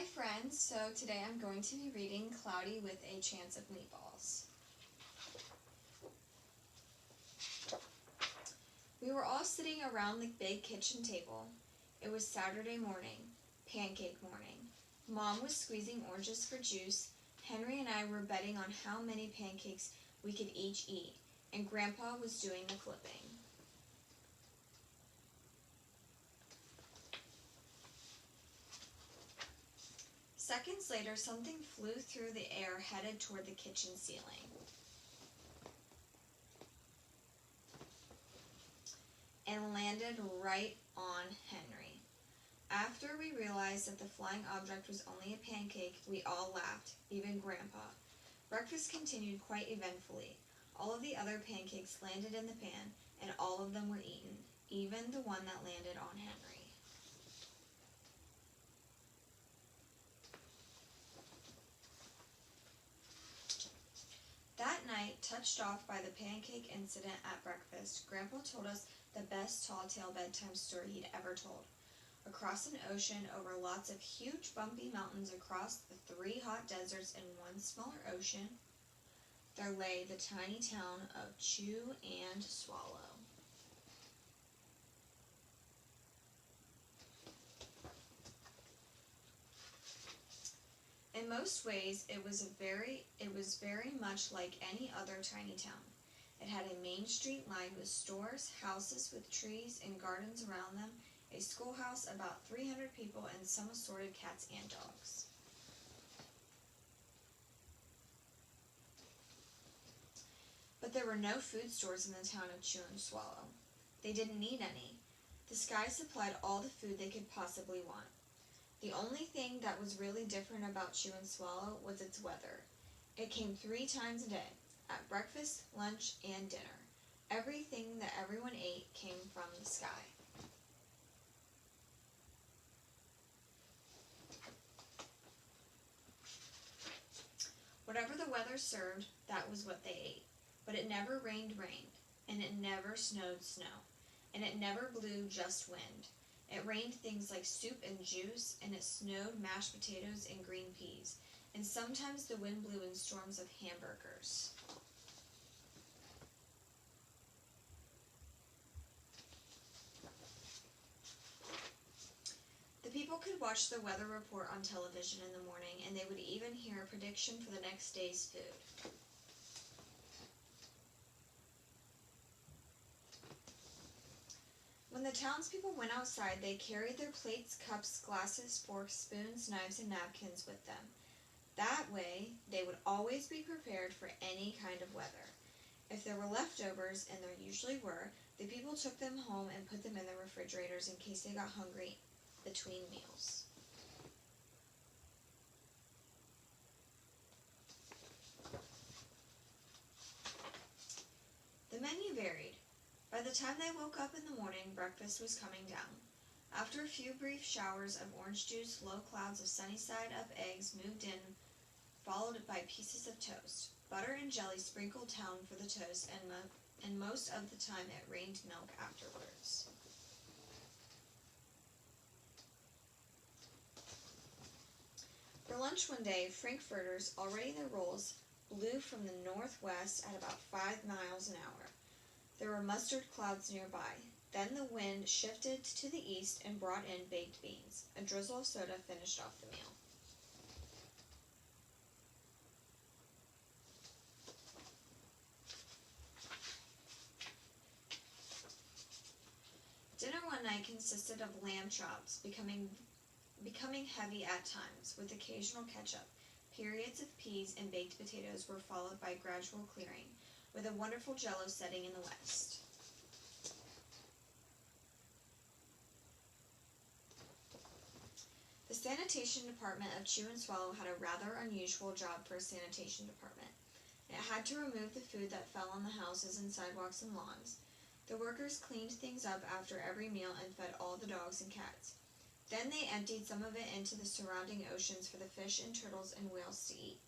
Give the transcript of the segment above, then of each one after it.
Hi friends, so today I'm going to be reading Cloudy with a Chance of Meatballs. We were all sitting around the big kitchen table. It was Saturday morning, pancake morning. Mom was squeezing oranges for juice. Henry and I were betting on how many pancakes we could each eat, and Grandpa was doing the clipping. Seconds later, something flew through the air headed toward the kitchen ceiling. And landed right on Henry. After we realized that the flying object was only a pancake, we all laughed, even Grandpa. Breakfast continued quite eventfully. All of the other pancakes landed in the pan, and all of them were eaten, even the one that landed on Henry. That night, touched off by the pancake incident at breakfast, Grandpa told us the best tall-tale bedtime story he'd ever told. Across an ocean, over lots of huge bumpy mountains, across the 3 hot deserts and 1 smaller ocean, there lay the tiny town of Chew and Swallow. In most ways, it was very much like any other tiny town. It had a main street lined with stores, houses with trees and gardens around them, a schoolhouse, about 300 people, and some assorted cats and dogs. But there were no food stores in the town of Chew and Swallow. They didn't need any. The sky supplied all the food they could possibly want. The only thing that was really different about Chew and Swallow was its weather. It came 3 times a day, at breakfast, lunch, and dinner. Everything that everyone ate came from the sky. Whatever the weather served, that was what they ate. But it never rained rain, and it never snowed snow, and it never blew just wind. It rained things like soup and juice, and it snowed mashed potatoes and green peas, and sometimes the wind blew in storms of hamburgers. The people could watch the weather report on television in the morning, and they would even hear a prediction for the next day's food. When the townspeople went outside, they carried their plates, cups, glasses, forks, spoons, knives, and napkins with them. That way, they would always be prepared for any kind of weather. If there were leftovers, and there usually were, the people took them home and put them in their refrigerators in case they got hungry between meals. The menu varied. By the time they woke up in the morning, breakfast was coming down. After a few brief showers of orange juice, low clouds of sunny-side-up eggs moved in, followed by pieces of toast. Butter and jelly sprinkled down for the toast, and most of the time it rained milk afterwards. For lunch one day, frankfurters, already in their rolls, blew from the northwest at about 5 miles an hour. There were mustard clouds nearby. Then the wind shifted to the east and brought in baked beans. A drizzle of soda finished off the meal. Dinner one night consisted of lamb chops, becoming heavy at times, with occasional ketchup. Periods of peas and baked potatoes were followed by gradual clearing, with a wonderful jello setting in the west. The sanitation department of Chew and Swallow had a rather unusual job for a sanitation department. It had to remove the food that fell on the houses and sidewalks and lawns. The workers cleaned things up after every meal and fed all the dogs and cats. Then they emptied some of it into the surrounding oceans for the fish and turtles and whales to eat.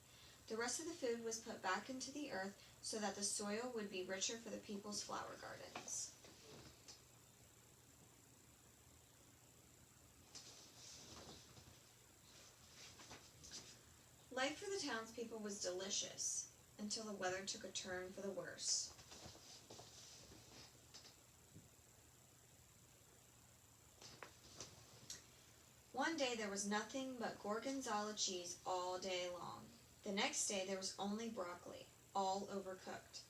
The rest of the food was put back into the earth so that the soil would be richer for the people's flower gardens. Life for the townspeople was delicious, until the weather took a turn for the worse. One day there was nothing but gorgonzola cheese all day long. The next day there was only broccoli, all overcooked.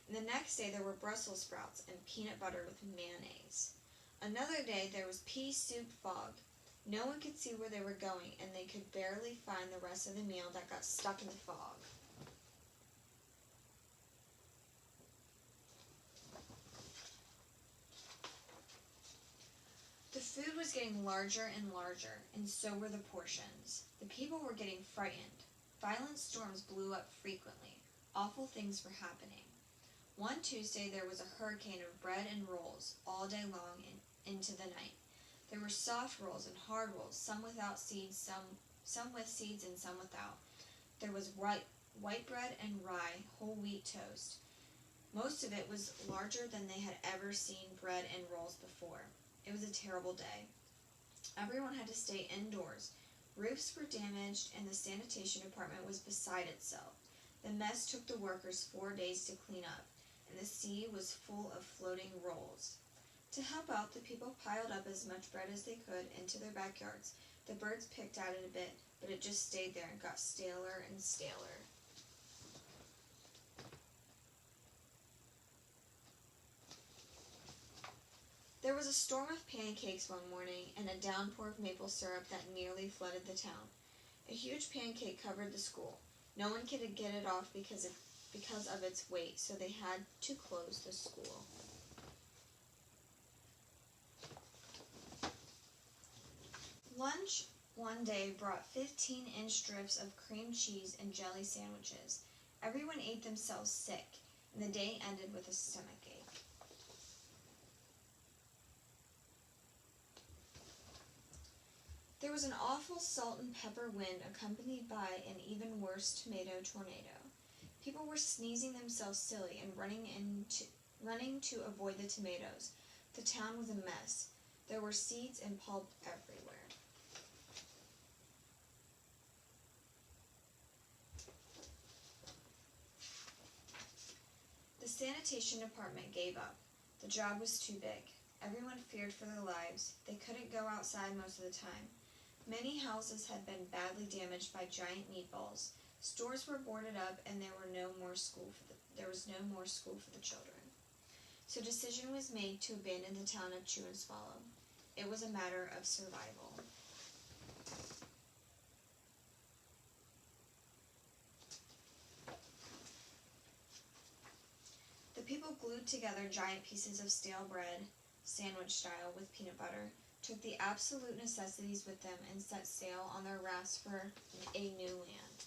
And the next day there were Brussels sprouts and peanut butter with mayonnaise. Another day there was pea soup fog. No one could see where they were going, and they could barely find the rest of the meal that got stuck in the fog. The food was getting larger and larger, and so were the portions. The people were getting frightened. Violent storms blew up frequently. Awful things were happening. One Tuesday there was a hurricane of bread and rolls all day long into the night. There were soft rolls and hard rolls, some without seeds, some with seeds and some without. There was white bread and rye, whole wheat toast. Most of it was larger than they had ever seen bread and rolls before. It was a terrible day. Everyone had to stay indoors. Roofs were damaged, and the sanitation department was beside itself. The mess took the workers 4 days to clean up, and the sea was full of floating rolls. To help out, the people piled up as much bread as they could into their backyards. The birds picked at it a bit, but it just stayed there and got staler and staler. There was a storm of pancakes one morning, and a downpour of maple syrup that nearly flooded the town. A huge pancake covered the school. No one could get it off because of its weight, so they had to close the school. Lunch one day brought 15-inch strips of cream cheese and jelly sandwiches. Everyone ate themselves sick, and the day ended with a stomachache. There was an awful salt and pepper wind accompanied by an even worse tomato tornado. People were sneezing themselves silly and running to avoid the tomatoes. The town was a mess. There were seeds and pulp everywhere. The sanitation department gave up. The job was too big. Everyone feared for their lives. They couldn't go outside most of the time. Many houses had been badly damaged by giant meatballs. Stores were boarded up, and there was no more school for the children. So a decision was made to abandon the town of Chew and Swallow. It was a matter of survival. The people glued together giant pieces of stale bread, sandwich style, with peanut butter, took the absolute necessities with them, and set sail on their rafts for a new land.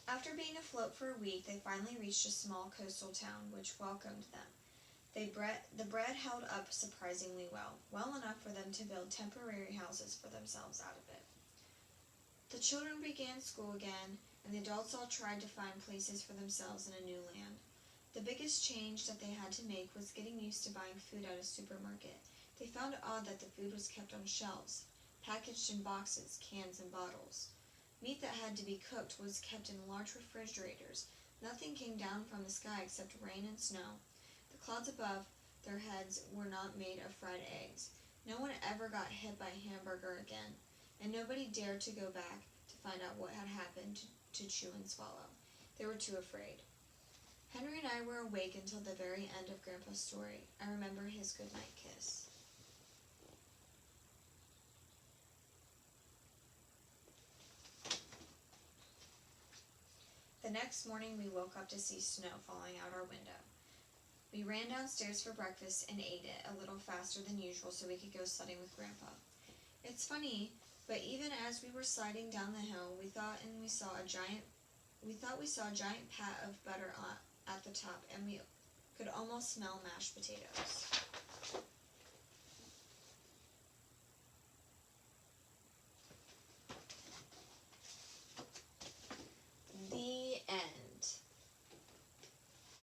After being afloat for a week, they finally reached a small coastal town, which welcomed them. The bread held up surprisingly well enough for them to build temporary houses for themselves out of it. The children began school again, and the adults all tried to find places for themselves in a new land. The biggest change that they had to make was getting used to buying food at a supermarket. They found it odd that the food was kept on shelves, packaged in boxes, cans, and bottles. Meat that had to be cooked was kept in large refrigerators. Nothing came down from the sky except rain and snow. The clouds above their heads were not made of fried eggs. No one ever got hit by a hamburger again, and nobody dared to go back to find out what had happened to Chew and Swallow. They were too afraid. Henry and I were awake until the very end of Grandpa's story. I remember his goodnight kiss. The next morning we woke up to see snow falling out our window. We ran downstairs for breakfast and ate it a little faster than usual so we could go sledding with Grandpa. It's funny, but even as we were sliding down the hill, we thought we saw a giant pat of butter at the top, and we could almost smell mashed potatoes.